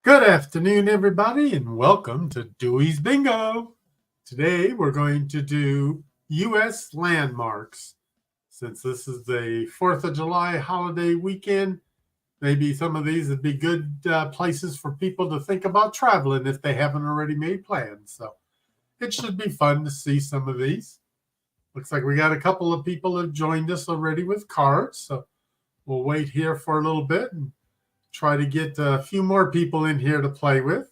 Good afternoon, everybody, and welcome to Deweys Bingo. Today, we're going to do U.S. landmarks. Since this is the 4th of July holiday weekend, maybe some of these would be good places for people to think about traveling if they haven't already made plans. So it should be fun to see some of these. Looks like we got a couple of people who have joined us already with cards. So we'll wait here for a little bit and try to get a few more people in here to play with.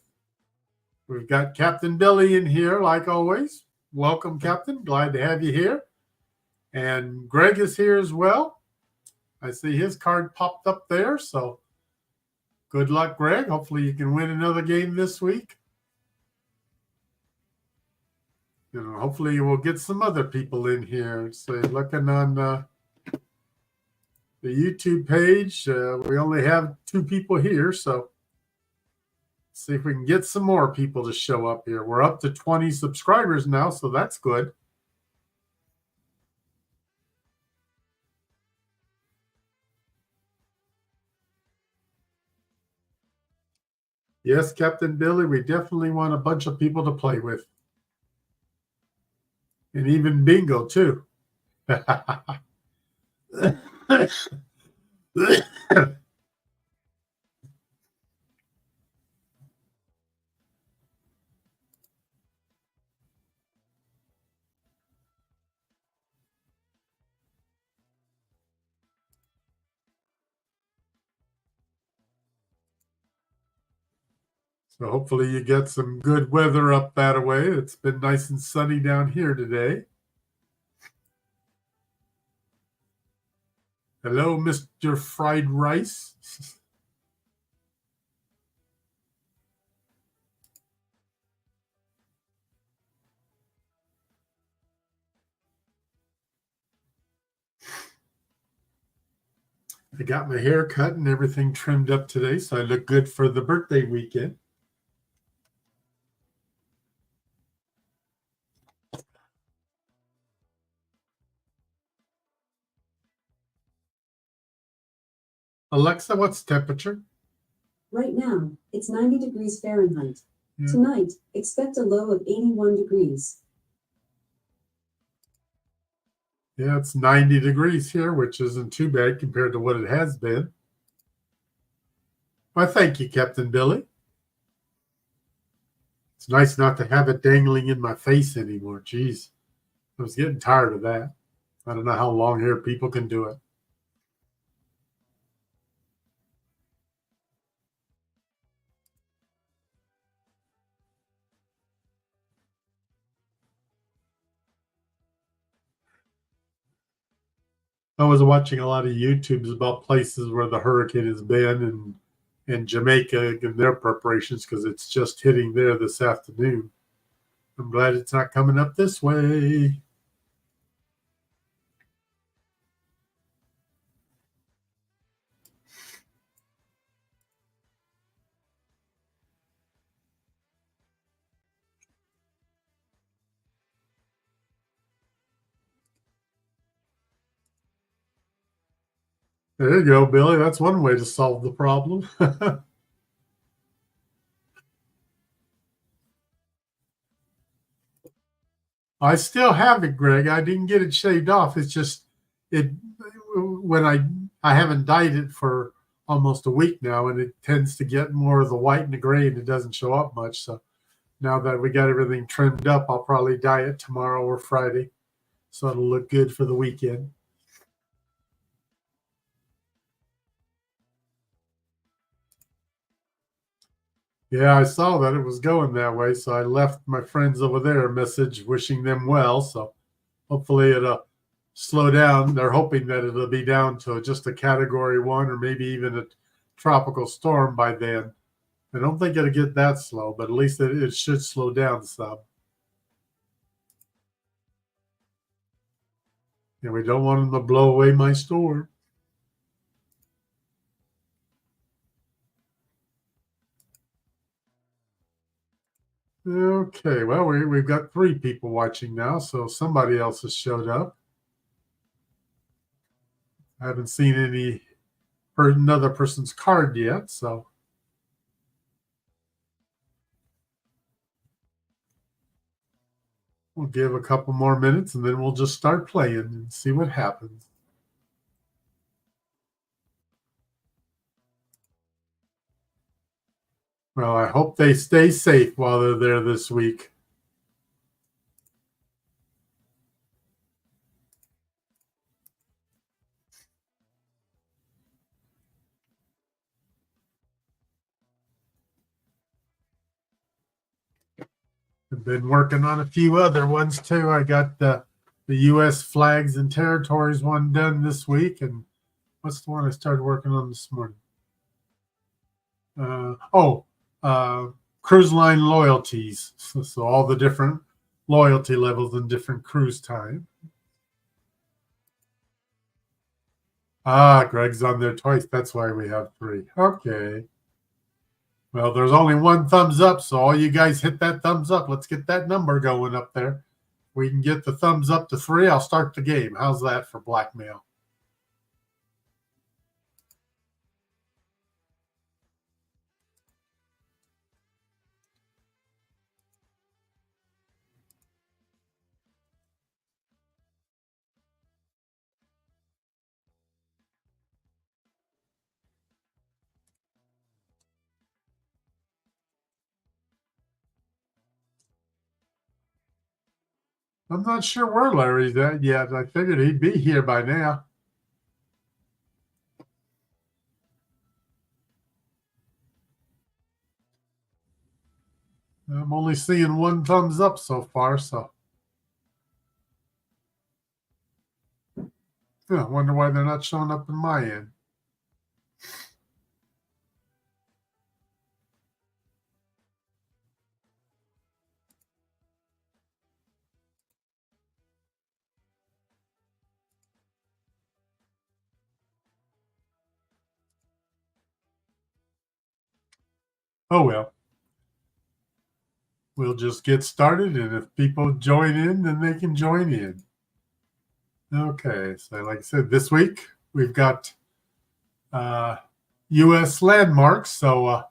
We've got Captain Billy in here, like always. Welcome, Captain. Glad to have you here. And Greg is here as well. I see his card popped up there, so good luck, Greg. Hopefully you can win another game this week. Hopefully you will get some other people in here. So looking on the YouTube page, we only have 2 people here, so see if we can get some more people to show up here. We're up to 20 subscribers now, so that's good. Yes, Captain Billy, we definitely want a bunch of people to play with. And even bingo, too. So hopefully you get some good weather up that way. It's been nice and sunny down here today. Hello, Mr. Fried Rice. I got my hair cut and everything trimmed up today, so I look good for the birthday weekend. Alexa, what's the temperature? Right now, it's 90 degrees Fahrenheit. Yeah. Tonight, expect a low of 81 degrees. Yeah, it's 90 degrees here, which isn't too bad compared to what it has been. Well, thank you, Captain Billy. It's nice not to have it dangling in my face anymore. Jeez, I was getting tired of that. I don't know how long hair people can do it. I was watching a lot of YouTubes about places where the hurricane has been and Jamaica and their preparations because it's just hitting there this afternoon. I'm glad it's not coming up this way. There you go, Billy. That's one way to solve the problem. I still have it, Greg. I didn't get it shaved off. It's just when I haven't dyed it for almost a week now, and it tends to get more of the white and the gray, and it doesn't show up much. So now that we got everything trimmed up, I'll probably dye it tomorrow or Friday, so it'll look good for the weekend. Yeah, I saw that it was going that way, so I left my friends over there a message wishing them well. So hopefully it'll slow down. They're hoping that it'll be down to just a Category 1 or maybe even a tropical storm by then. I don't think it'll get that slow, but at least it should slow down some. And we don't want them to blow away my store. Okay, well, we've got 3 people watching now, so somebody else has showed up. I haven't seen another person's card yet, so We'll give a couple more minutes and then we'll just start playing and see what happens. Well, I hope they stay safe while they're there this week. I've been working on a few other ones too. I got the U.S. flags and territories one done this week. And what's the one I started working on this morning? Cruise line loyalties. So all the different loyalty levels and different cruise time. Greg's on there twice. That's why we have 3. Okay. Well, there's only one thumbs up, so all you guys hit that thumbs up. Let's get that number going up there. We can get the thumbs up to 3. I'll start the game. How's that for blackmail? I'm not sure where Larry's at yet. I figured he'd be here by now. I'm only seeing 1 thumbs up so far, so. I wonder why they're not showing up in my end. Oh, well. We'll just get started, and if people join in, then they can join in. Okay, so like I said, this week we've got U.S. landmarks, so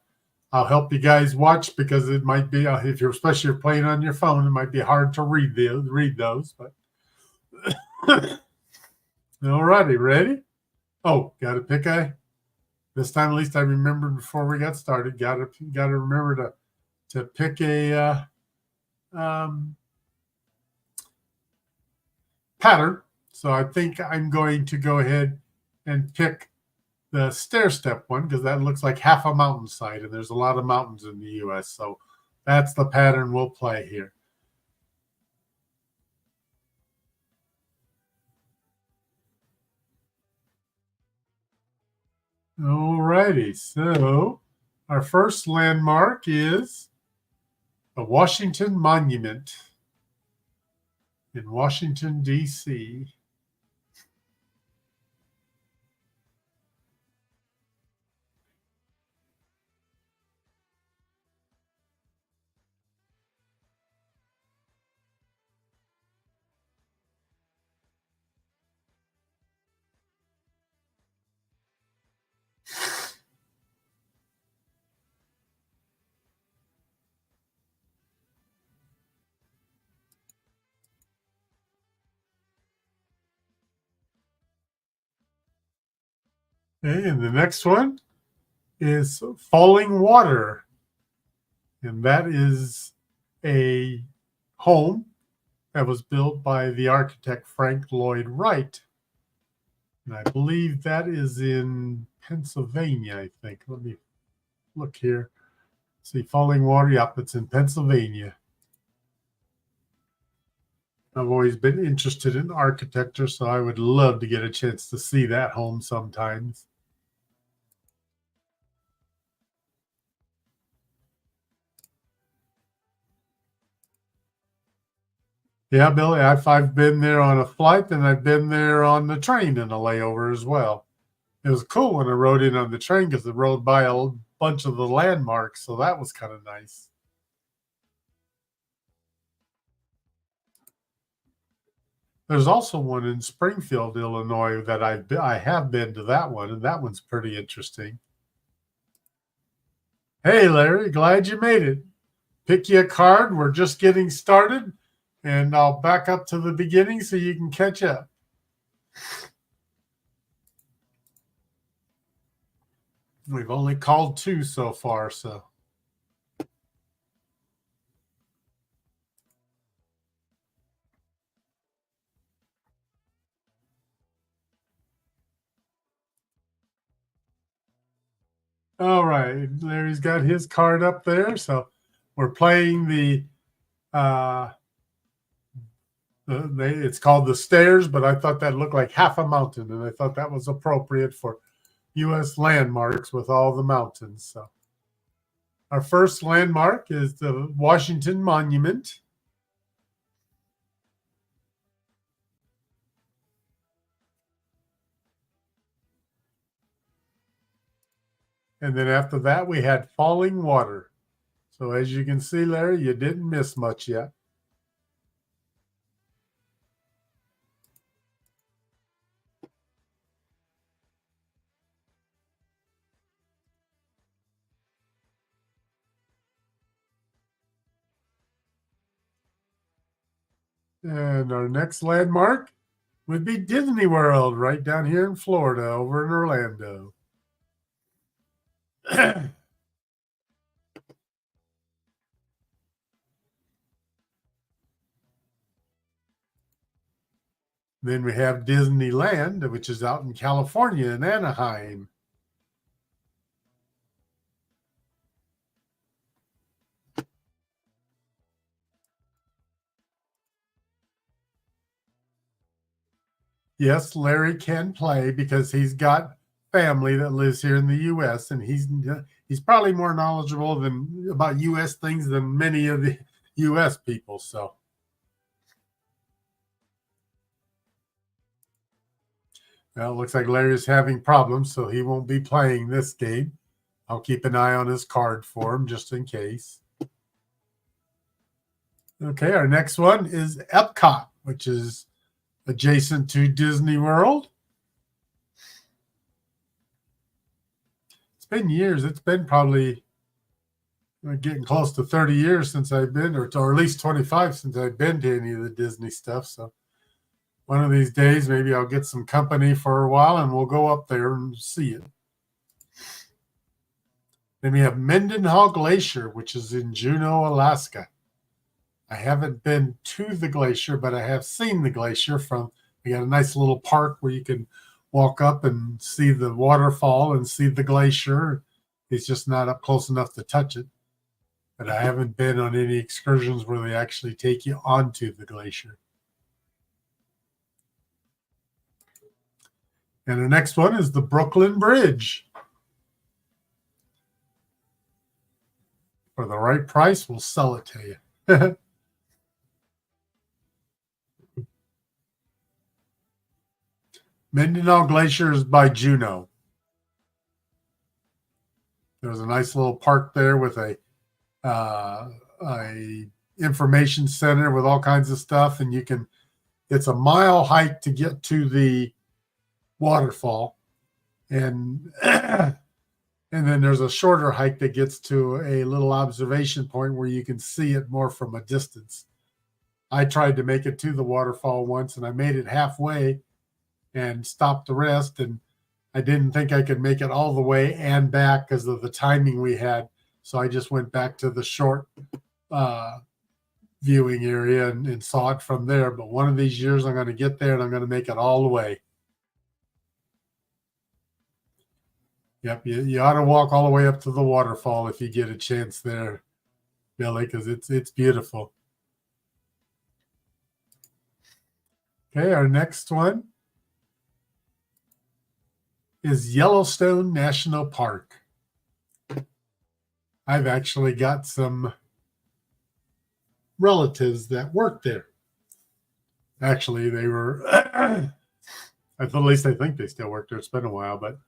I'll help you guys watch because it might be, if you're especially if you're playing on your phone, it might be hard to read those. But all righty, ready? Oh, got to pick a. This time, at least I remembered before we got started. Got to remember to pick a pattern. So I think I'm going to go ahead and pick the stair step one because that looks like half a mountainside, and there's a lot of mountains in the U.S. So that's the pattern we'll play here. All righty. So our first landmark is the Washington Monument in Washington, D.C. Okay, and the next one is Falling Water. And that is a home that was built by the architect Frank Lloyd Wright. And I believe that is in Pennsylvania, I think. Let me look here. See, Falling Water, yep, it's in Pennsylvania. I've always been interested in architecture, so I would love to get a chance to see that home sometimes. Yeah, Billy, I've been there on a flight, and I've been there on the train in a layover as well. It was cool when I rode in on the train because it rode by a bunch of the landmarks, so that was kind of nice. There's also one in Springfield, Illinois that I have been to that one, and that one's pretty interesting. Hey, Larry, glad you made it. Pick you a card. We're just getting started, and I'll back up to the beginning so you can catch up. We've only called 2 so far, so. All right, Larry's got his card up there, so we're playing it's called the stairs, but I thought that looked like half a mountain, and I thought that was appropriate for U.S. landmarks with all the mountains. So our first landmark is the Washington Monument. And then after that, we had falling water. So as you can see, Larry, you didn't miss much yet. And our next landmark would be Disney World, right down here in Florida, over in Orlando. Then we have Disneyland, which is out in California in Anaheim. Yes, Larry can play because he's got family that lives here in the U.S. and he's probably more knowledgeable about U.S. things than many of the U.S. people. So, well, it looks like Larry's having problems, so he won't be playing this game. I'll keep an eye on his card for him just in case. Okay, our next one is Epcot, which is adjacent to Disney World. It's been years. It's been probably getting close to 30 years since I've been, or at least 25 since I've been to any of the Disney stuff. So one of these days, maybe I'll get some company for a while and we'll go up there and see it. Then we have Mendenhall Glacier, which is in Juneau, Alaska. I haven't been to the glacier, but I have seen the glacier we got a nice little park where you can walk up and see the waterfall and see the glacier. It's just not up close enough to touch it. But I haven't been on any excursions where they actually take you onto the glacier. And the next one is the Brooklyn Bridge. For the right price, we'll sell it to you. Mendenhall Glacier is by Juneau. There's a nice little park there with a information center with all kinds of stuff, and it's a mile hike to get to the waterfall, and and then there's a shorter hike that gets to a little observation point where you can see it more from a distance. I tried to make it to the waterfall once, and I made it halfway and stopped the rest, and I didn't think I could make it all the way and back because of the timing we had. So I just went back to the short viewing area and saw it from there. But one of these years I'm going to get there and I'm going to make it all the way. Yep, you ought to walk all the way up to the waterfall if you get a chance there, Billy, because it's beautiful. Okay, our next one is Yellowstone National Park. I've actually got some relatives that work there. Actually, they were, at least I think they still work there. It's been a while, but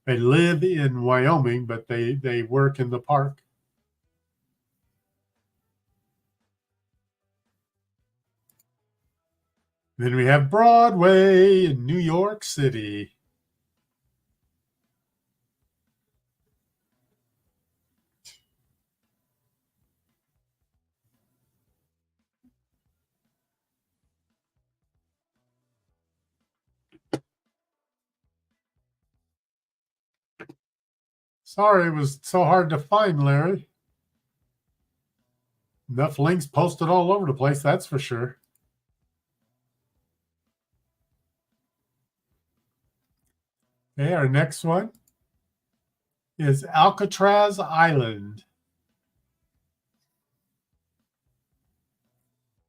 they live in Wyoming, but they work in the park. Then we have Broadway in New York City. Sorry, it was so hard to find, Larry. Enough links posted all over the place, that's for sure. Okay, our next one is Alcatraz Island.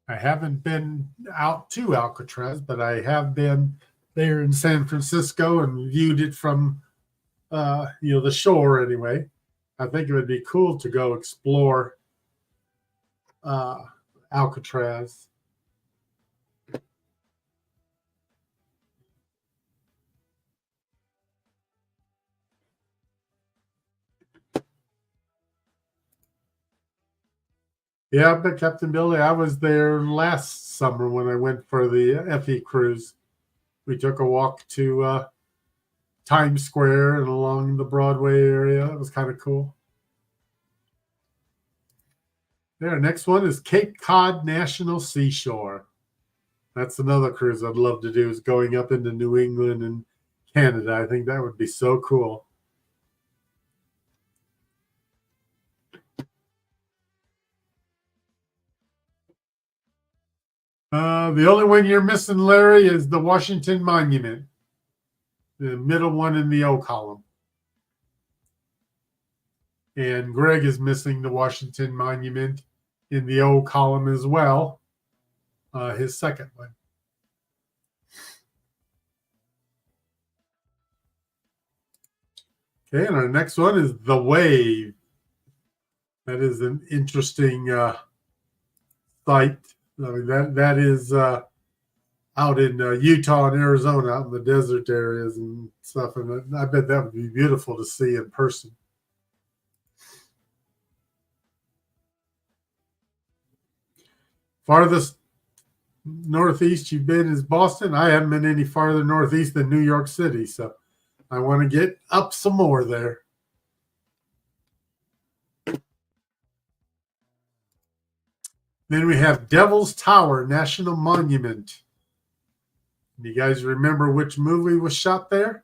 I haven't been out to Alcatraz, but I have been there in San Francisco and viewed it from, the shore anyway. I think it would be cool to go explore Alcatraz. Yeah, but Captain Billy, I was there last summer when I went for the FE cruise. We took a walk to Times Square and along the Broadway area. It was kind of cool. There, next one is Cape Cod National Seashore. That's another cruise I'd love to do, is going up into New England and Canada. I think that would be so cool. The only one you're missing, Larry, is the Washington Monument, the middle one in the O column. And Greg is missing the Washington Monument in the O column as well, his second one. Okay, and our next one is The Wave. That is an interesting site. I mean, that is out in Utah and Arizona, out in the desert areas and stuff. And I bet that would be beautiful to see in person. Farthest northeast you've been is Boston. I haven't been any farther northeast than New York City, so I want to get up some more there. Then we have Devil's Tower National Monument. You guys remember which movie was shot there?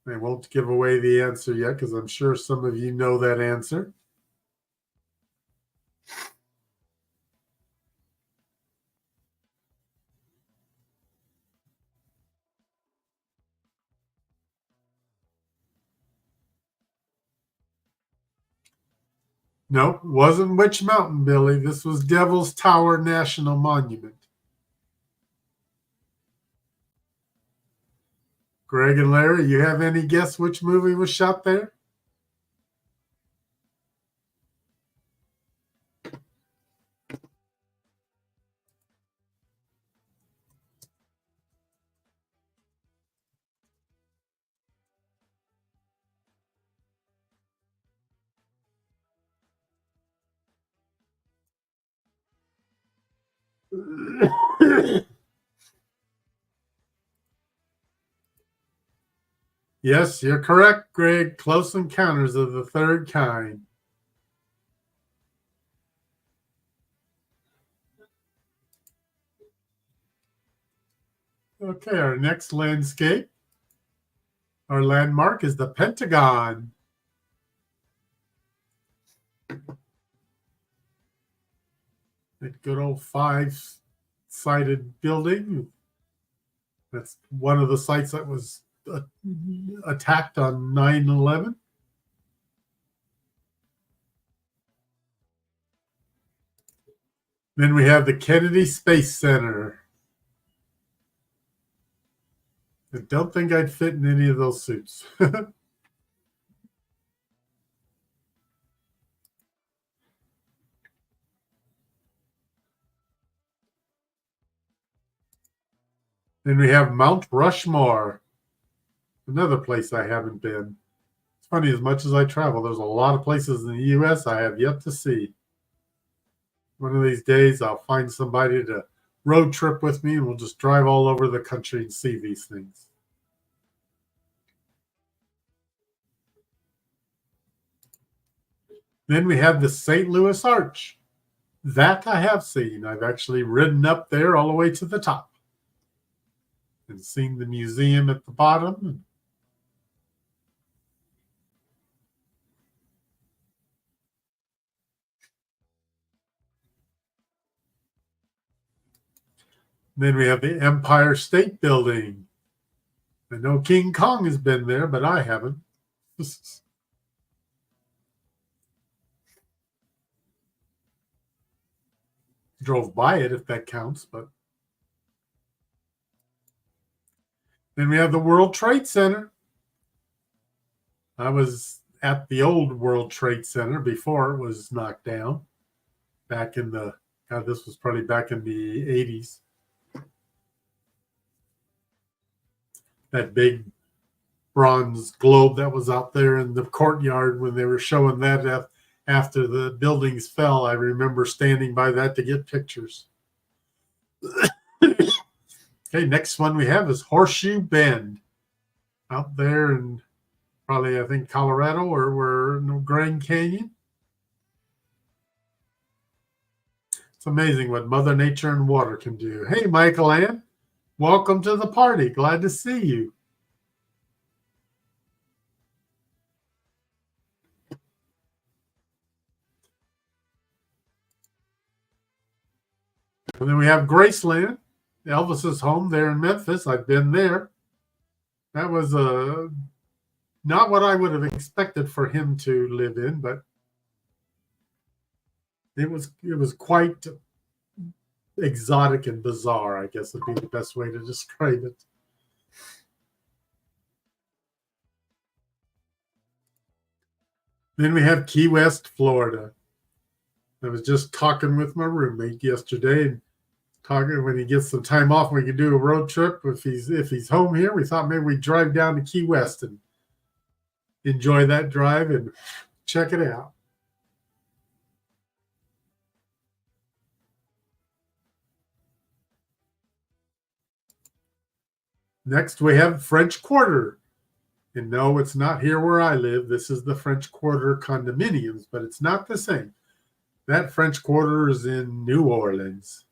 I won't give away the answer yet because I'm sure some of you know that answer. Nope, wasn't Witch Mountain, Billy. This was Devil's Tower National Monument. Greg and Larry, you have any guess which movie was shot there? Yes, you're correct, Greg. Close Encounters of the Third Kind. Okay, our next landscape, our landmark is the Pentagon. That good old five-sided building. That's one of the sites that was attacked on 9/11. Then we have the Kennedy Space Center. I don't think I'd fit in any of those suits. Then we have Mount Rushmore, another place I haven't been. It's funny, as much as I travel, there's a lot of places in the U.S. I have yet to see. One of these days, I'll find somebody to road trip with me, and we'll just drive all over the country and see these things. Then we have the St. Louis Arch. That I have seen. I've actually ridden up there all the way to the top and seen the museum at the bottom. Then we have the Empire State Building. I know King Kong has been there, but I haven't. Drove by it, if that counts. But then we have the World Trade Center. I was at the old World Trade Center before it was knocked down. Back in the, God, this was probably back in the 80s. That big bronze globe that was out there in the courtyard when they were showing that after the buildings fell. I remember standing by that to get pictures. Okay, next one we have is Horseshoe Bend out there in probably, I think, Colorado or Grand Canyon. It's amazing what Mother Nature and water can do. Hey, Michael Ann, welcome to the party. Glad to see you. And then we have Graceland, Elvis's home there in Memphis. I've been there. That was not what I would have expected for him to live in, but it was quite exotic and bizarre, I guess would be the best way to describe it. Then we have Key West, Florida. I was just talking with my roommate yesterday and talking when he gets some time off, we can do a road trip. If he's home here, we thought maybe we'd drive down to Key West and enjoy that drive and check it out. Next, we have French Quarter. And no, it's not here where I live. This is the French Quarter condominiums, but it's not the same. That French Quarter is in New Orleans.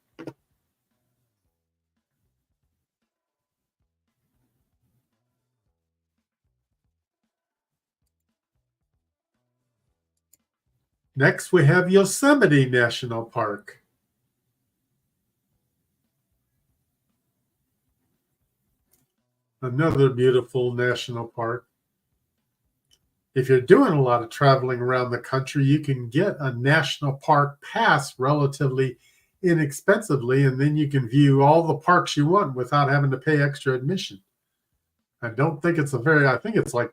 Next, we have Yosemite National Park. Another beautiful national park. If you're doing a lot of traveling around the country, you can get a national park pass relatively inexpensively, and then you can view all the parks you want without having to pay extra admission. I think it's like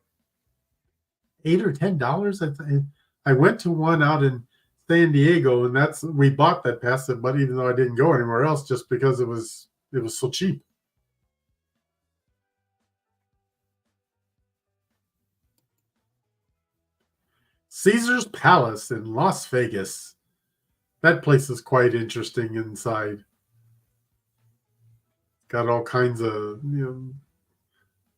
$8 or $10. I went to one out in San Diego, and we bought that pass, but even though I didn't go anywhere else, just because it was so cheap. Caesar's Palace in Las Vegas. That place is quite interesting inside. Got all kinds of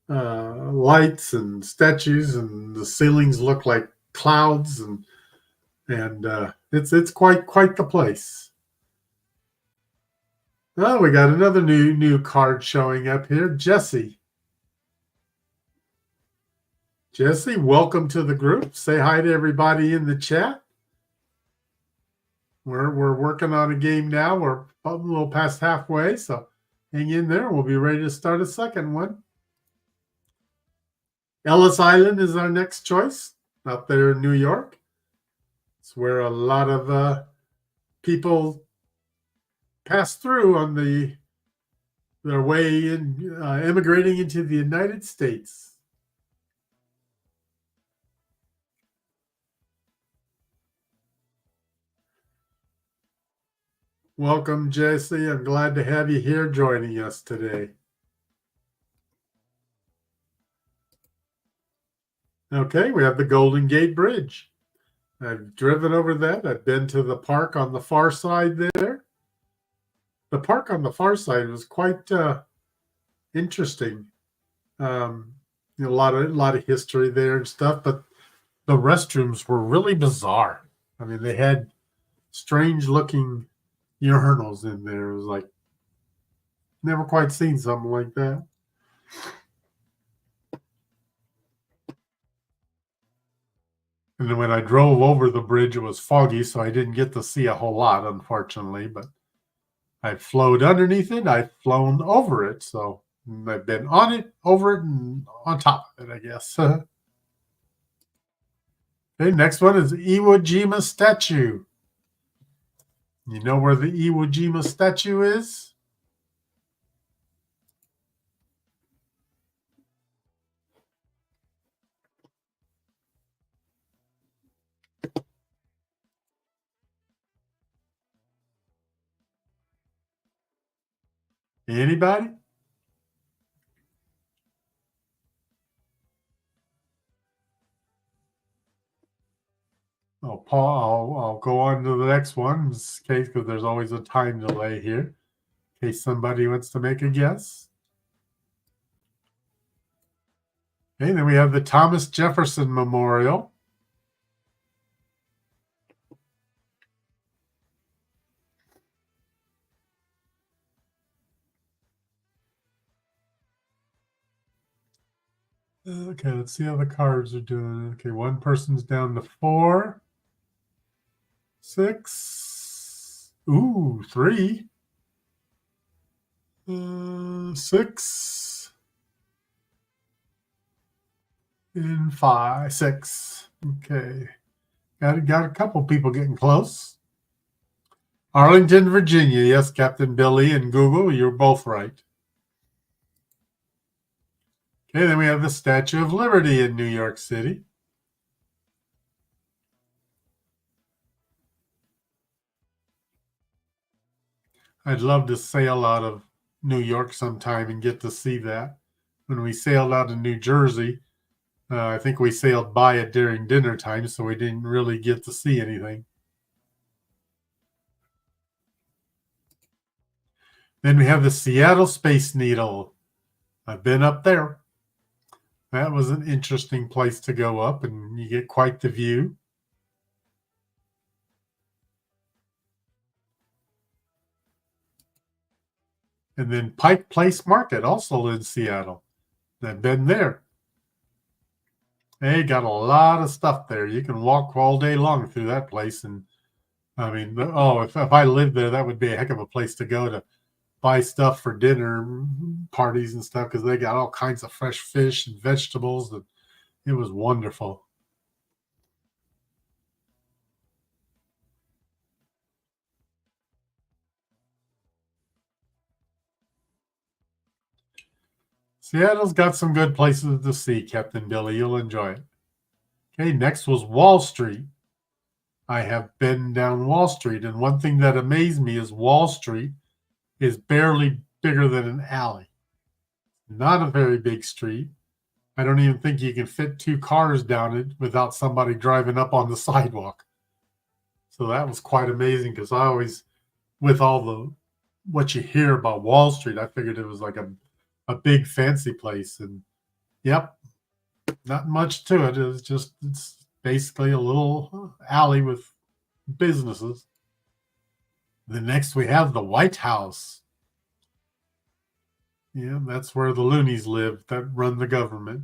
lights and statues, and the ceilings look like clouds, and it's quite the place. Oh, we got another new card showing up here, Jesse. Jesse, welcome to the group. Say hi to everybody in the chat. We're working on a game now. We're a little past halfway, so hang in there. We'll be ready to start a second one. Ellis Island is our next choice out there in New York. It's where a lot of people pass through on their way in immigrating into the United States. Welcome, Jesse. I'm glad to have you here joining us today. Okay, we have the Golden Gate Bridge. I've driven over that. I've been to the park on the far side there. The park on the far side was quite interesting. A lot of history there and stuff, but the restrooms were really bizarre. I mean, they had strange looking urinals in there. It was like, never quite seen something like that. And then when I drove over the bridge, it was foggy, so I didn't get to see a whole lot, unfortunately. But I've flown underneath it. I've flown over it. So I've been on it, over it, and on top of it, I guess. Okay, next one is Iwo Jima statue. You know where the Iwo Jima statue is? Anybody? I'll go on to the next one in case, because there's always a time delay here, in case somebody wants to make a guess. Okay, then we have the Thomas Jefferson Memorial. Okay, let's see how the cards are doing. Okay, one person's down to 4, 6, 3, 6, and 5, 6. Okay, got a couple people getting close. Arlington, Virginia. Yes, Captain Billy and Google, you're both right. Okay, then we have the Statue of Liberty in New York City. I'd love to sail out of New York sometime and get to see that. When we sailed out of New Jersey, I think we sailed by it during dinner time, so we didn't really get to see anything. Then we have the Seattle Space Needle. I've been up there. That was an interesting place to go up, and you get quite the view. And then Pike Place Market, also in Seattle. I've been there. They got a lot of stuff there. You can walk all day long through that place. And I mean, if I lived there, that would be a heck of a place to go to buy stuff for dinner parties and stuff, because they got all kinds of fresh fish and vegetables. And it was wonderful. Seattle's got some good places to see, Captain Billy. You'll enjoy it. Okay, next was Wall Street. I have been down Wall Street, and one thing that amazed me is Wall Street is barely bigger than an alley. Not a very big street. I don't even think you can fit 2 cars down it without somebody driving up on the sidewalk. So that was quite amazing, because I always, with all the what you hear about Wall Street, I figured it was like a big fancy place. And yep, not much to it. It's basically a little alley with businesses. The next we have the White House. Yeah, that's where the loonies live that run the government.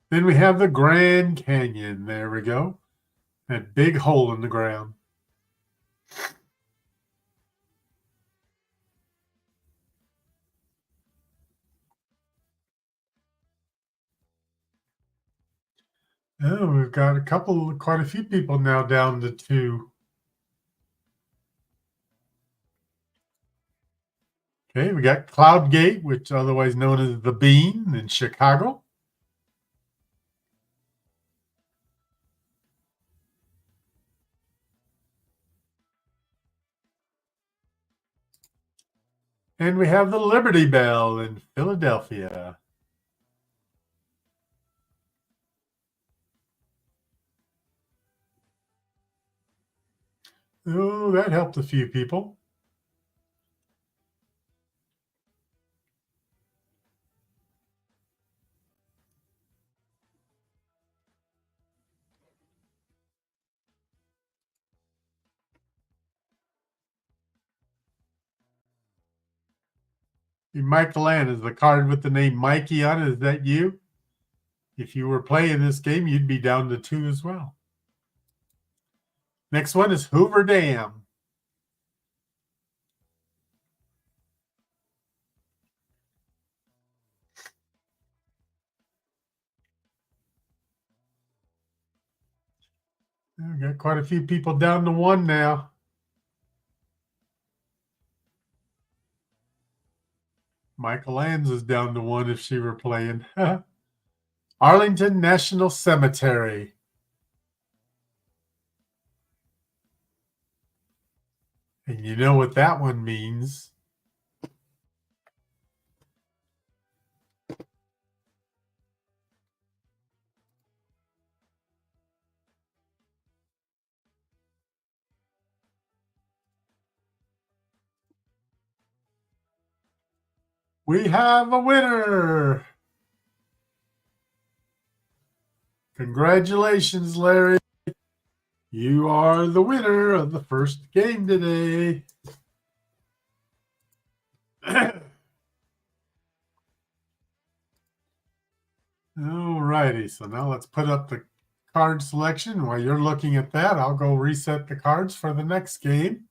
Then we have the Grand Canyon. There we go. That big hole in the ground. Oh, we've got quite a few people now down to 2. Okay, we got Cloud Gate, which otherwise known as the Bean in Chicago. And we have the Liberty Bell in Philadelphia. Oh, that helped a few people. Michael Ann, is the card with the name Mikey on it? Is that you? If you were playing this game, you'd be down to 2 as well. Next one is Hoover Dam. We've got quite a few people down to 1 now. Michael Ann's is down to 1 if she were playing. Arlington National Cemetery. And you know what that one means. We have a winner. Congratulations, Larry. You are the winner of the first game today. All righty, so now let's put up the card selection. While you're looking at that, I'll go reset the cards for the next game.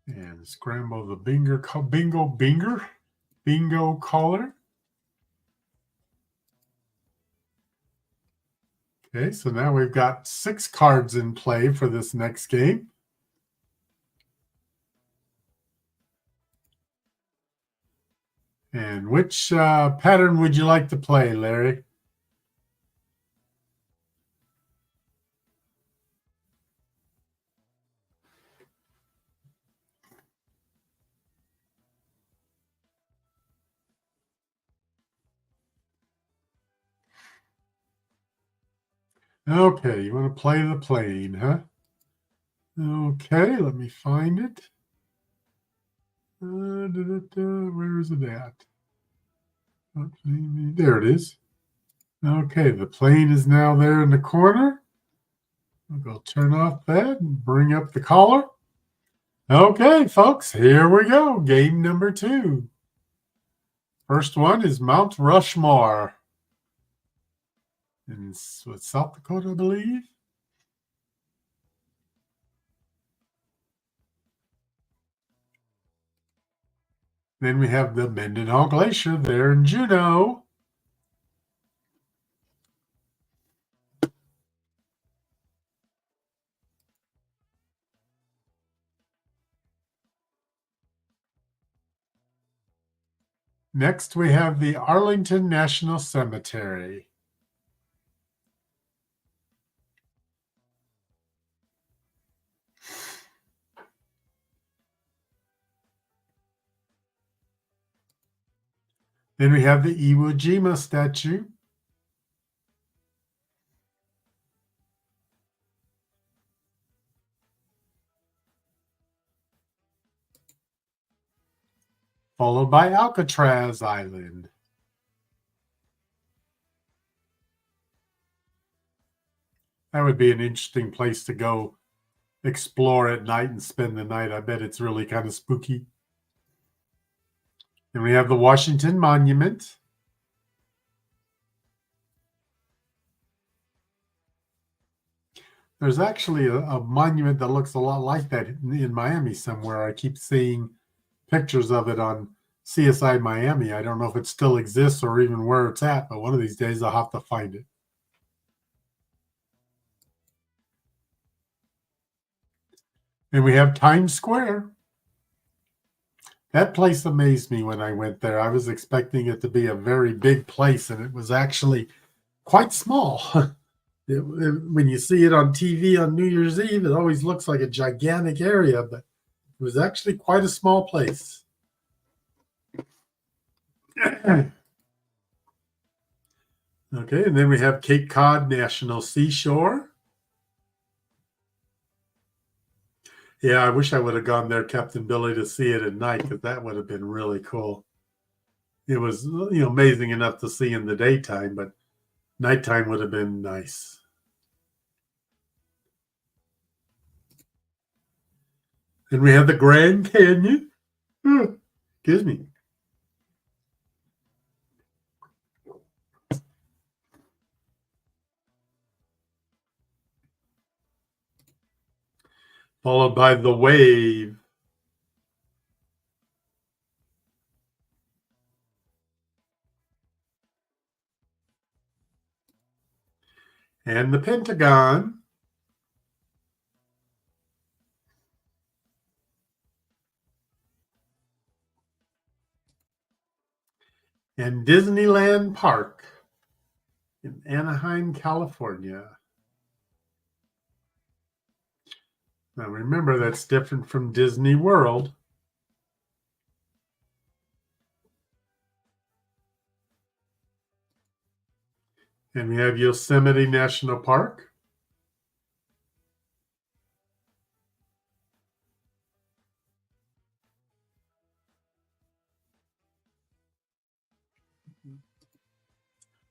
And scramble the bingo caller. Okay, so now we've got 6 cards in play for this next game. And which pattern would you like to play, Larry? Okay, you want to play the plane, huh? Okay, let me find it. Where is it at? There it is. Okay, the plane is now there in the corner. I'll go turn off that and bring up the caller. Okay, folks, here we go. Game number 2. First one is Mount Rushmore in South Dakota, I believe. Then we have the Mendenhall Glacier there in Juneau. Next, we have the Arlington National Cemetery. Then we have the Iwo Jima statue. Followed by Alcatraz Island. That would be an interesting place to go explore at night and spend the night. I bet it's really kind of spooky. And we have the Washington Monument. There's actually a monument that looks a lot like that in Miami somewhere. I keep seeing pictures of it on CSI Miami. I don't know if it still exists or even where it's at, but one of these days I'll have to find it. And we have Times Square. That place amazed me when I went there. I was expecting it to be a very big place, and it was actually quite small. When you see it on TV on New Year's Eve, it always looks like a gigantic area, but it was actually quite a small place. Okay, and then we have Cape Cod National Seashore. Yeah, I wish I would have gone there, Captain Billy, to see it at night, because that would have been really cool. It was, amazing enough to see in the daytime, but nighttime would have been nice. Then we have the Grand Canyon. Excuse me. Followed by the Wave. And the Pentagon. And Disneyland Park in Anaheim, California. Now remember, that's different from Disney World. And we have Yosemite National Park.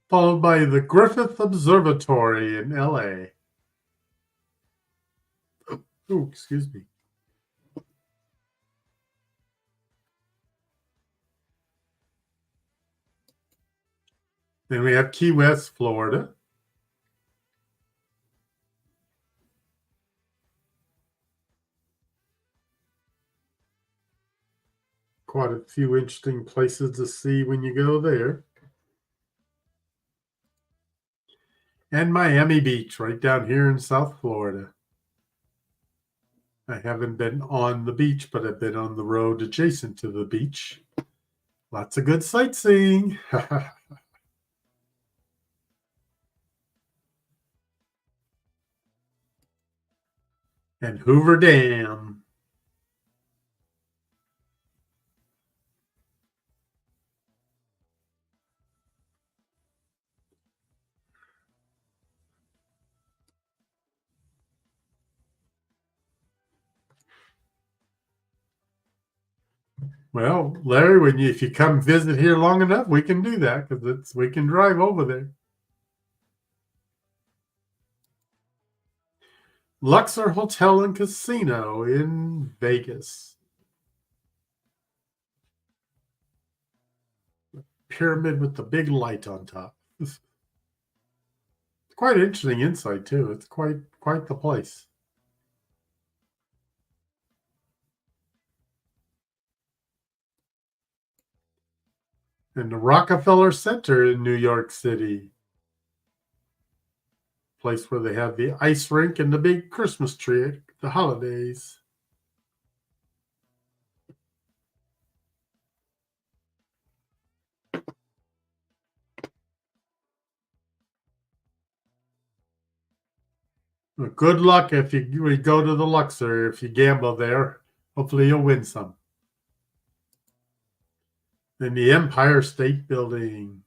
Followed by the Griffith Observatory in LA. Oh, excuse me. Then we have Key West, Florida. Quite a few interesting places to see when you go there. And Miami Beach, right down here in South Florida. I haven't been on the beach, but I've been on the road adjacent to the beach. Lots of good sightseeing. And Hoover Dam. Well, Larry, if you come visit here long enough, we can do that because we can drive over there. Luxor Hotel and Casino in Vegas. Pyramid with the big light on top. It's quite interesting inside too. It's quite the place. And the Rockefeller Center in New York City. Place where they have the ice rink and the big Christmas tree at the holidays. Well, good luck if you go to the Luxor, if you gamble there. Hopefully you'll win some. Then the Empire State Building.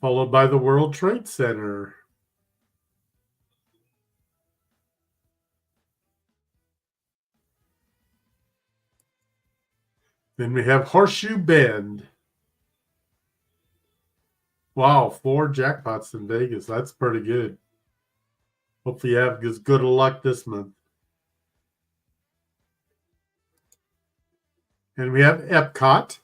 Followed by the World Trade Center. Then we have Horseshoe Bend. Wow, 4 jackpots in Vegas. That's pretty good. Hopefully you have as good a luck this month. And we have Epcot.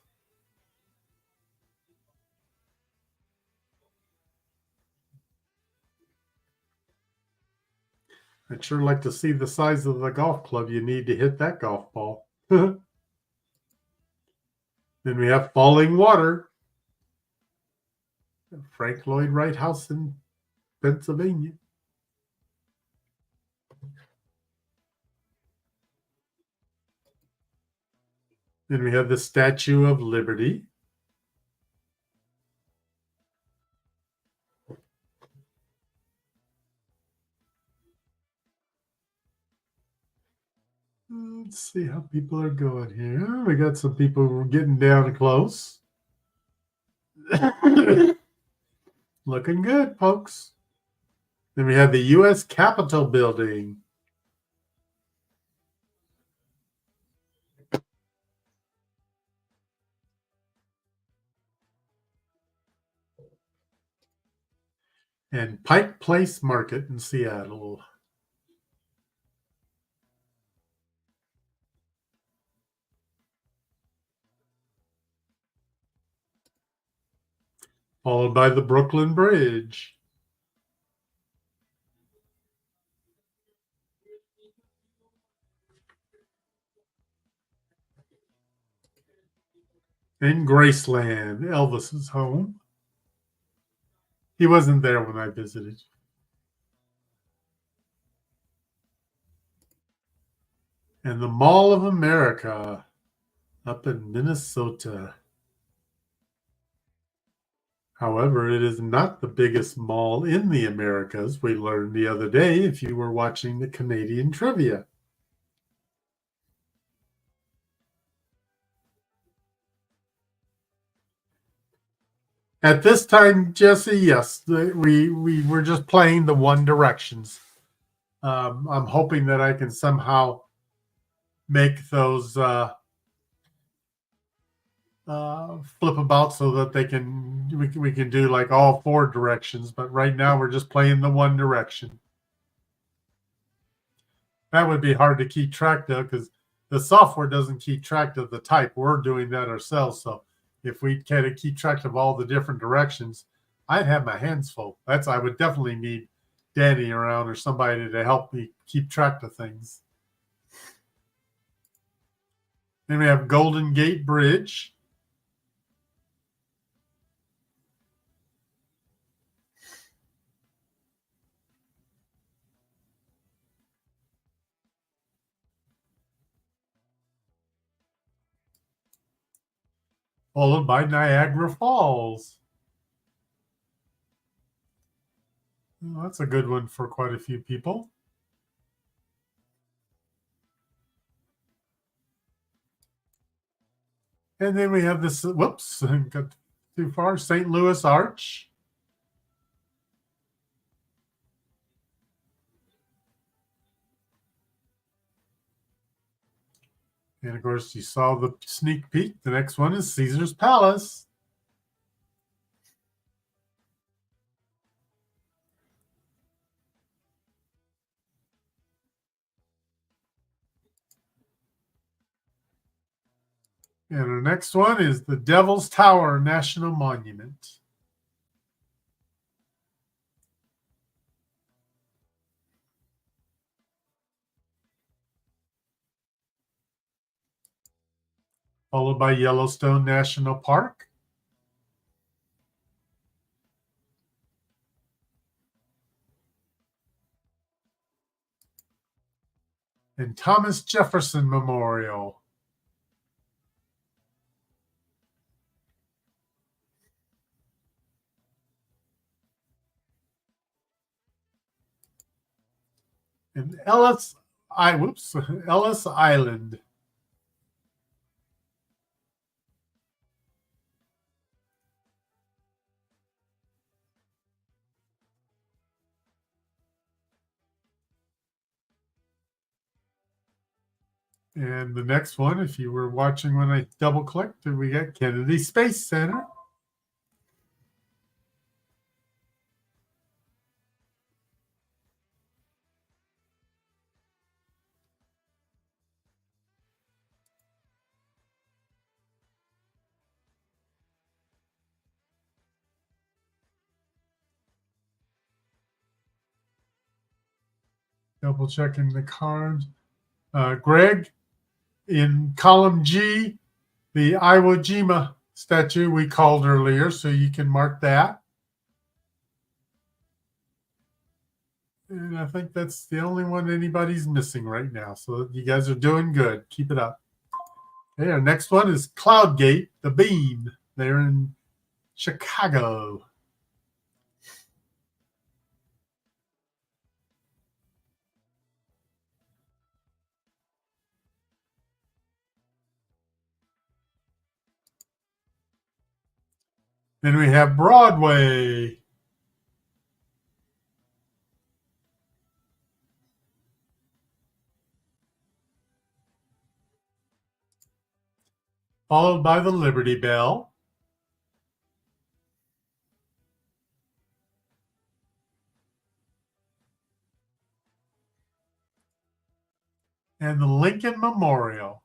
I'd sure like to see the size of the golf club you need to hit that golf ball. Then we have Falling Water. Frank Lloyd Wright House in Pennsylvania. Then we have the Statue of Liberty. Let's see how people are going here. We got some people getting down close. Looking good, folks. Then we have the U.S. Capitol building. and Pike Place Market in Seattle. Followed by the Brooklyn Bridge. In Graceland, Elvis's home. He wasn't there when I visited. And the Mall of America up in Minnesota. However, it is not the biggest mall in the Americas, we learned the other day if you were watching the Canadian trivia. At this time, Jesse, yes, we were just playing the One Directions. I'm hoping that I can somehow make those flip about so that we can do like all four directions. But right now we're just playing the One Direction. That would be hard to keep track of because the software doesn't keep track of the type. We're doing that ourselves. So if we kind of keep track of all the different directions, I'd have my hands full. I would definitely need Danny around or somebody to help me keep track of things. Then we have Golden Gate Bridge. Followed by Niagara Falls. Well, that's a good one for quite a few people. And then we have this, whoops, got too far, St. Louis Arch. And of course, you saw the sneak peek. The next one is Caesar's Palace. And the next one is the Devil's Tower National Monument. Followed by Yellowstone National Park. And Thomas Jefferson Memorial. And Ellis Island. And the next one, if you were watching when I double clicked, we got Kennedy Space Center. Double checking the cards. Greg, in column G, the Iwo Jima statue we called earlier, so you can mark that. And I think that's the only one anybody's missing right now. So you guys are doing good. Keep it up. Okay, our next one is Cloud Gate, the Bean. They're in Chicago. Then we have Broadway. Followed by the Liberty Bell. and the Lincoln Memorial.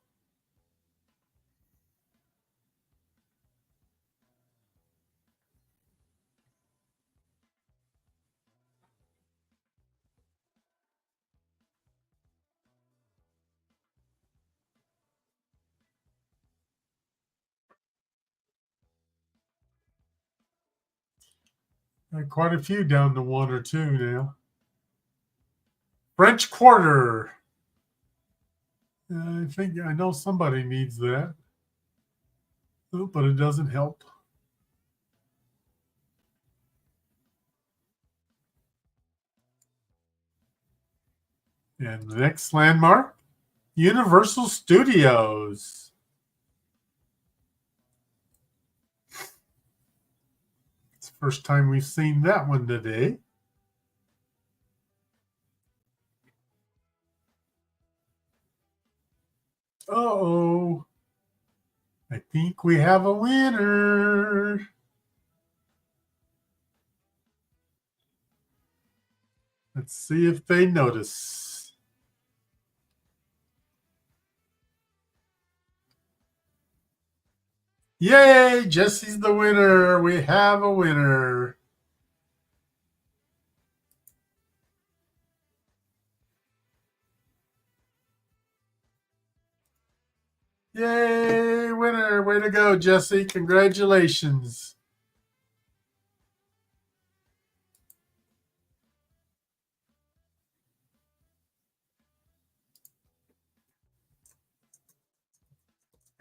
Quite a few down to 1 or 2 now. French Quarter. I know somebody needs that. Oh, but it doesn't help. And the next landmark, Universal Studios. It's the first time we've seen that one today. Uh-oh. I think we have a winner. Let's see if they notice. Yay, Jesse's the winner. We have a winner. Yay, winner. Way to go, Jesse. Congratulations.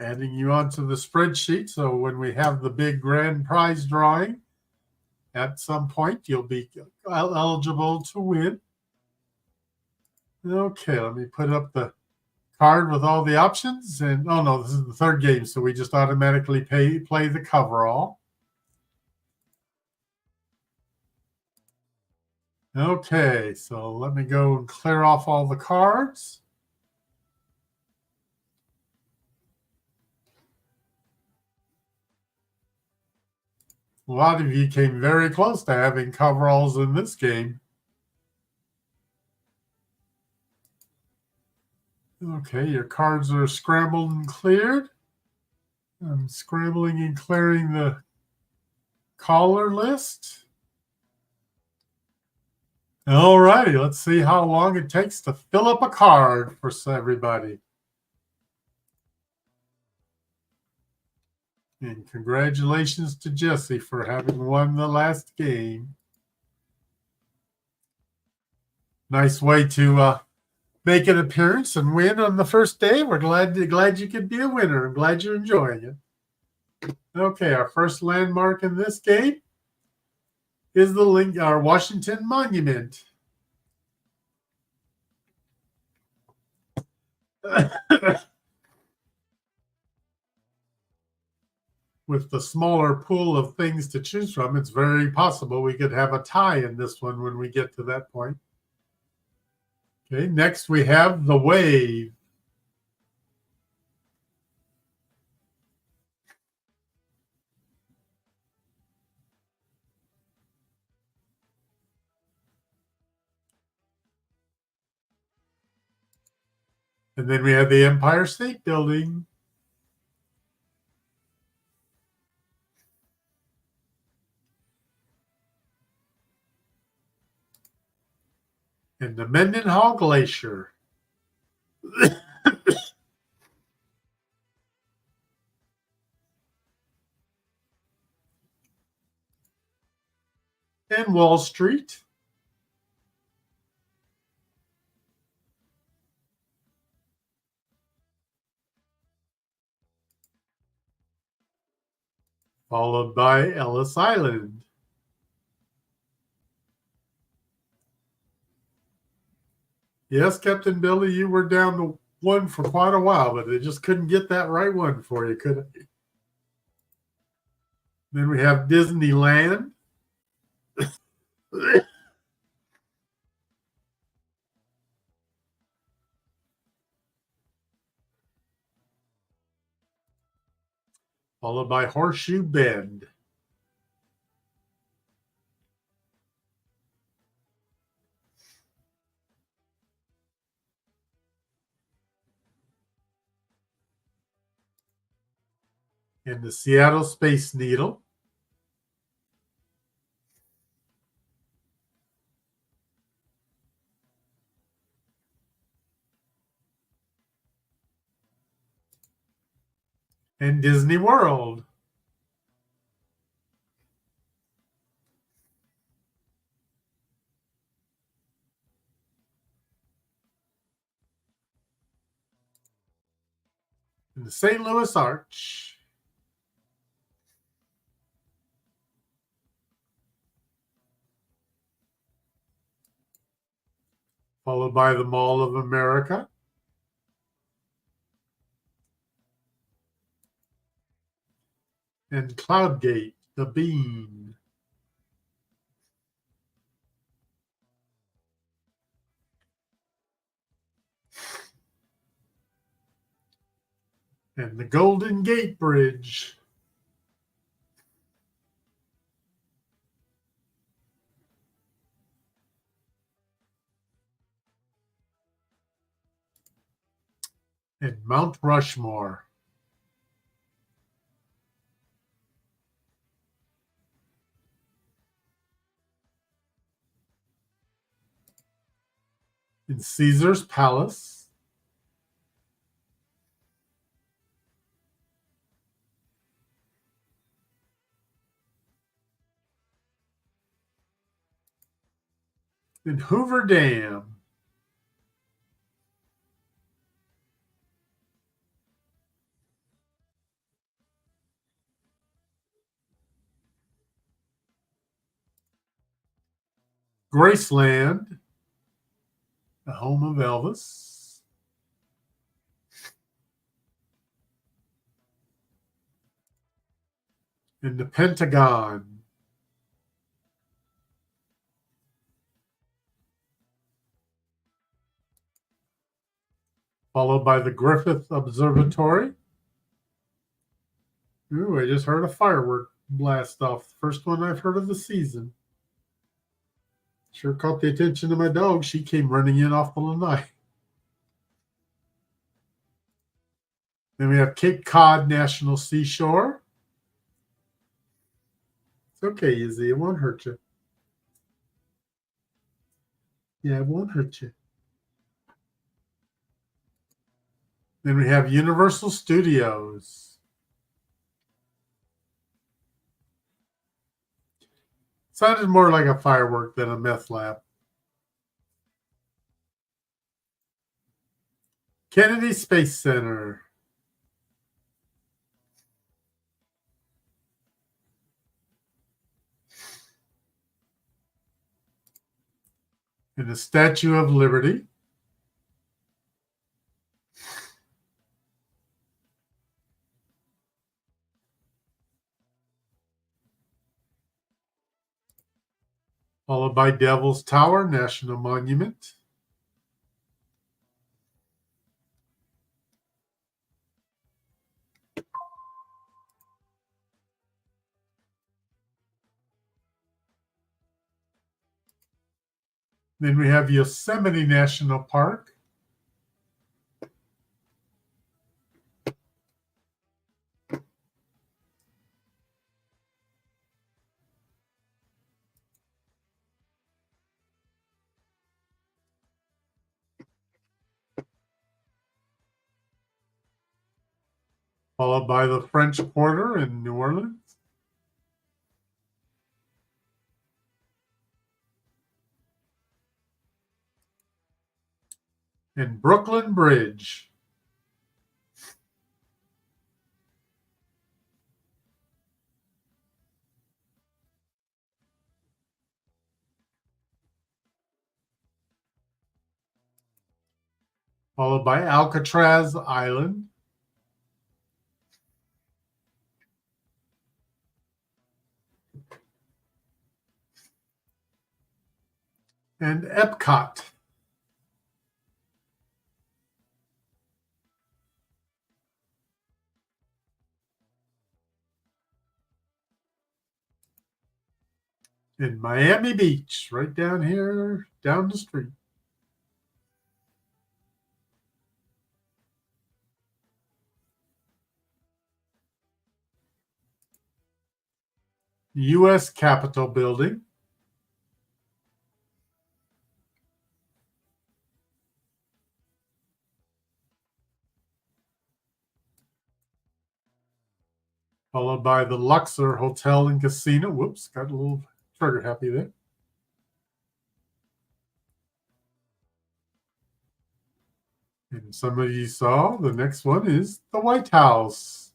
Adding you onto the spreadsheet, so when we have the big grand prize drawing, at some point you'll be eligible to win. Okay, let me put up the card with all the options. And oh no, this is the third game, so we just automatically play the coverall. Okay, so let me go and clear off all the cards. A lot of you came very close to having coveralls in this game. Okay, your cards are scrambled and cleared. I'm scrambling and clearing the caller list. All righty, let's see how long it takes to fill up a card for everybody. And congratulations to Jesse for having won the last game. Nice way to make an appearance and win on the first day. We're glad you could be a winner. I'm glad you're enjoying it. Okay, our first landmark in this game is our Washington Monument. With the smaller pool of things to choose from, it's very possible we could have a tie in this one when we get to that point. Okay, next we have the Wave. And then we have the Empire State Building. And the Mendenhall Glacier. And Wall Street. Followed by Ellis Island. Yes, Captain Billy, you were down to 1 for quite a while, but they just couldn't get that right one for you, could they? Then we have Disneyland. Followed by Horseshoe Bend. and the Seattle Space Needle. And Disney World. And the St. Louis Arch. Followed by the Mall of America. And Cloudgate, the Bean. And the Golden Gate Bridge. And Mount Rushmore. In Caesar's Palace. In Hoover Dam. Graceland, the home of Elvis. In the Pentagon. Followed by the Griffith Observatory. Ooh, I just heard a firework blast off. First one I've heard of the season. Sure caught the attention of my dog. She came running in off the lanai. Then we have Cape Cod National Seashore. It's okay, Izzy. It won't hurt you. Yeah, it won't hurt you. Then we have Universal Studios. Sounded more like a firework than a meth lab. Kennedy Space Center. And the Statue of Liberty. Followed by Devil's Tower National Monument. Then we have Yosemite National Park. Followed by the French Quarter in New Orleans. And Brooklyn Bridge. Followed by Alcatraz Island. And Epcot. In Miami Beach, right down here, down the street. U.S. Capitol building. Followed by the Luxor Hotel and Casino. Whoops, got a little trigger happy there. And some of you saw the next one is the White House.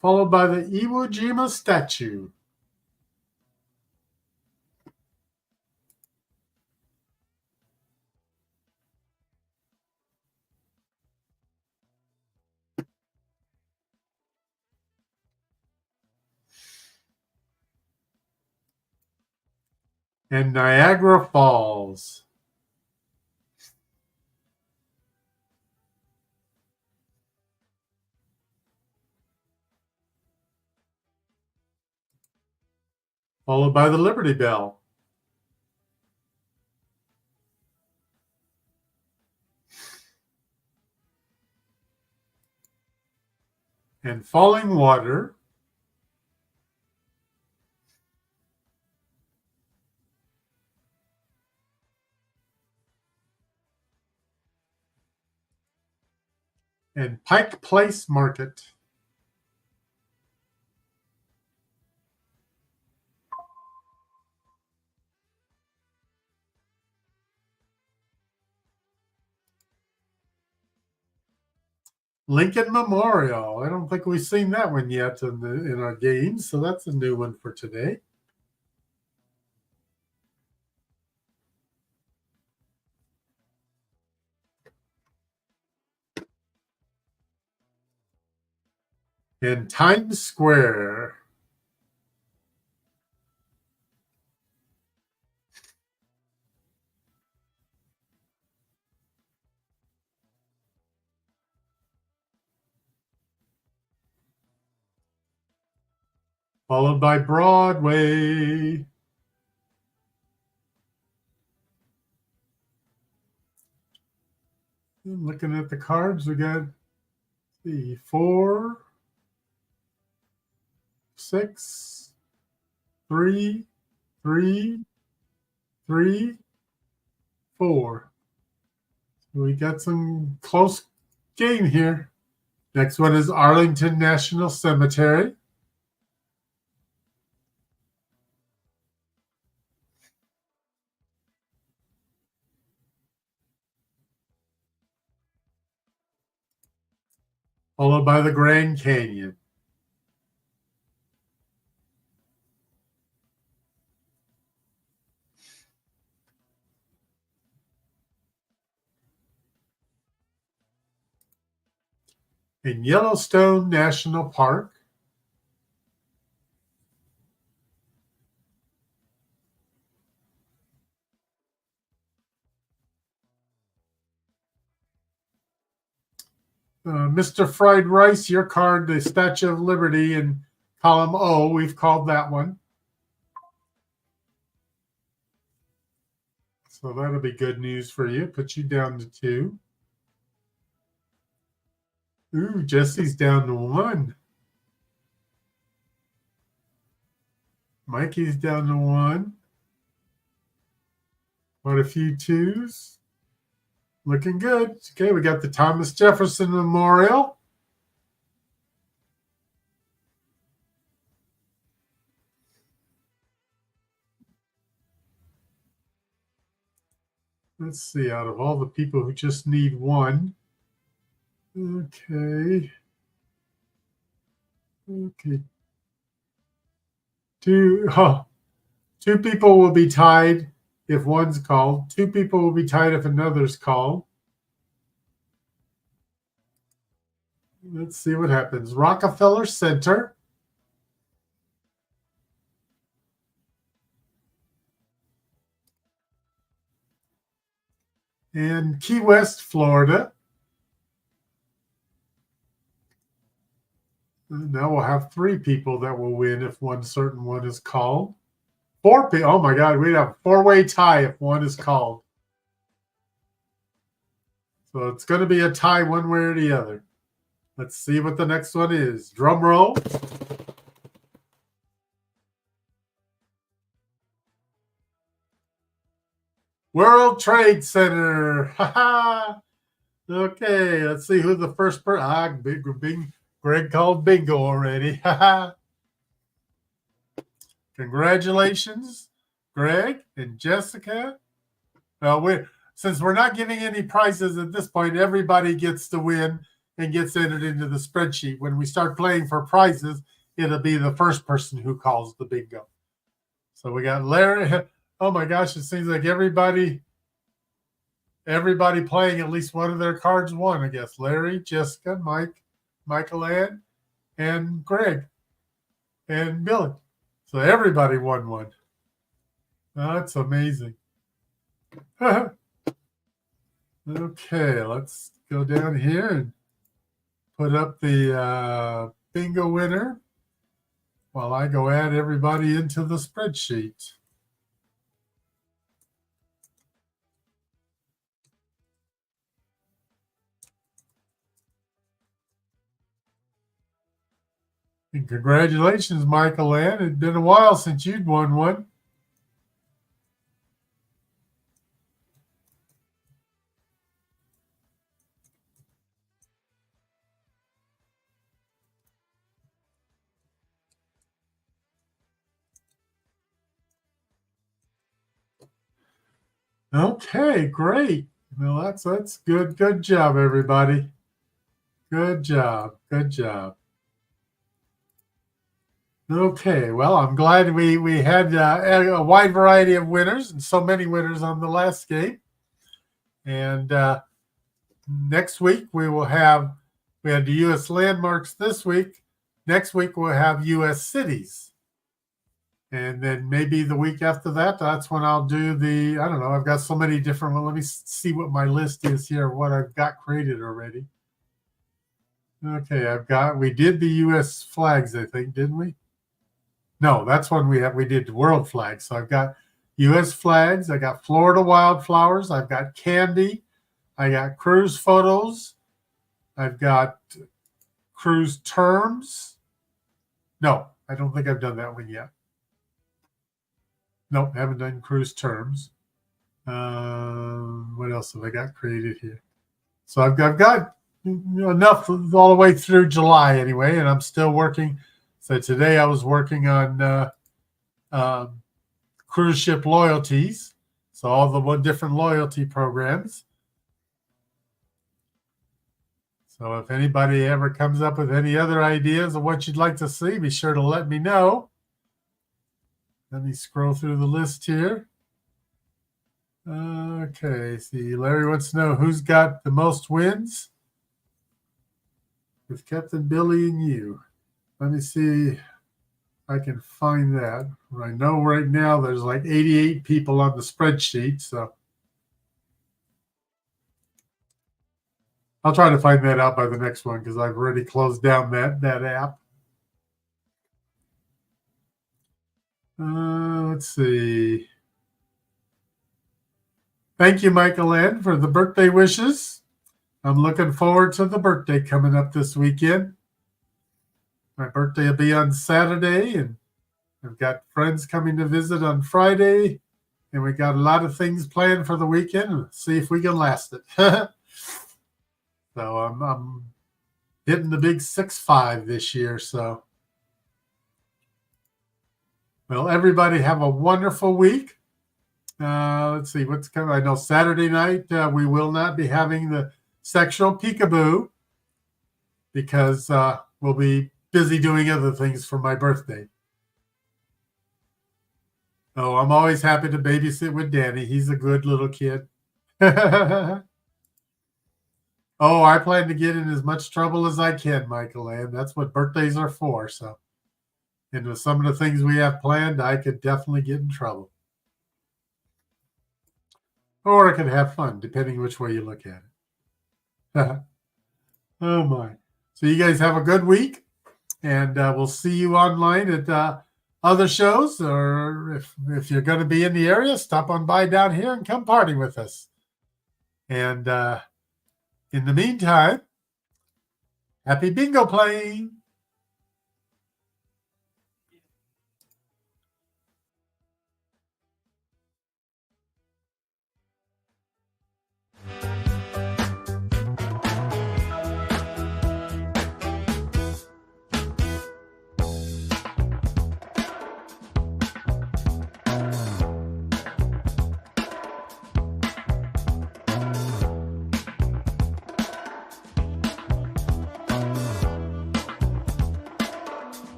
Followed by the Iwo Jima statue. And Niagara Falls. Followed by the Liberty Bell. And Falling Water. And Pike Place Market. Lincoln Memorial. I don't think we've seen that one yet in our games, so that's a new one for today. And Times Square. Followed by Broadway. I'm looking at the cards, we got the 4, 6, 3, 3, 3, 4. We got some close game here. Next one is Arlington National Cemetery. Followed by the Grand Canyon. In Yellowstone National Park. Mr. Fried Rice, your card, the Statue of Liberty in column O, we've called that one. So that'll be good news for you. Put you down to 2. Ooh, Jesse's down to 1. Mikey's down to 1. Quite a few 2s. Looking good. Okay, we got the Thomas Jefferson Memorial. Let's see, out of all the people who just need 1. Okay. 2 people will be tied if one's called. 2 people will be tied if another's called. Let's see what happens. Rockefeller Center. And Key West, Florida. Now we'll have 3 people that will win if one certain one is called. 4 people. Oh my God, we'd have a 4-way tie if one is called. So it's going to be a tie one way or the other. Let's see what the next one is. Drum roll. World Trade Center. Ha ha. Okay, let's see who the first person. Greg called bingo already. Ha ha. Congratulations, Greg and Jessica. Well, since we're not giving any prizes at this point, everybody gets to win and gets entered into the spreadsheet. When we start playing for prizes, it'll be the first person who calls the bingo. So we got Larry. Oh my gosh, it seems like everybody playing at least one of their cards won, I guess. Larry, Jessica, Mike, Michael Ann, and Greg, and Billy. So everybody won one. That's amazing. Okay, let's go down here and put up the bingo winner while I go add everybody into the spreadsheet. And congratulations, Michael Ann. It's been a while since you'd won one. Okay, great. Well, that's good. Good job, everybody. Good job. Good job. Okay, well, I'm glad we had a wide variety of winners and so many winners on the last game. And next week we had the U.S. landmarks this week. Next week we'll have U.S. cities. And then maybe the week after that, that's when I'll do I don't know, I've got so many different ones. Let me see what my list is here, what I've got created already. Okay, we did the U.S. flags, I think, didn't we? No, that's when we did world flags. So I've got U.S. flags. I got Florida wildflowers. I've got candy. I got cruise photos. I've got cruise terms. No, I don't think I've done that one yet. Nope, haven't done cruise terms. What else have I got created here? So I've got enough all the way through July anyway, and I'm still working. So today I was working on cruise ship loyalties. So all the different loyalty programs. So if anybody ever comes up with any other ideas of what you'd like to see, be sure to let me know. Let me scroll through the list here. Okay, see, Larry wants to know who's got the most wins with Captain Billy and you. Let me see if I can find that. I know right now there's like 88 people on the spreadsheet, so I'll try to find that out by the next one because I've already closed down that app. Let's see. Thank you, Michael Ann, for the birthday wishes. I'm looking forward to the birthday coming up this weekend. My birthday will be on Saturday, and I've got friends coming to visit on Friday, and we got a lot of things planned for the weekend. Let's see if we can last it. So I'm hitting the big 6-5 this year. So, well, everybody have a wonderful week. Let's see what's coming. I know Saturday night we will not be having the sexual peekaboo because we'll be busy doing other things for my birthday. Oh, I'm always happy to babysit with Danny. He's a good little kid. Oh, I plan to get in as much trouble as I can, Michael Ann. That's what birthdays are for. So, and with some of the things we have planned, I could definitely get in trouble. Or I could have fun, depending which way you look at it. Oh, my. So you guys have a good week, and we'll see you online at other shows, or if you're going to be in the area, stop on by down here and come party with us. And In the meantime, happy bingo playing!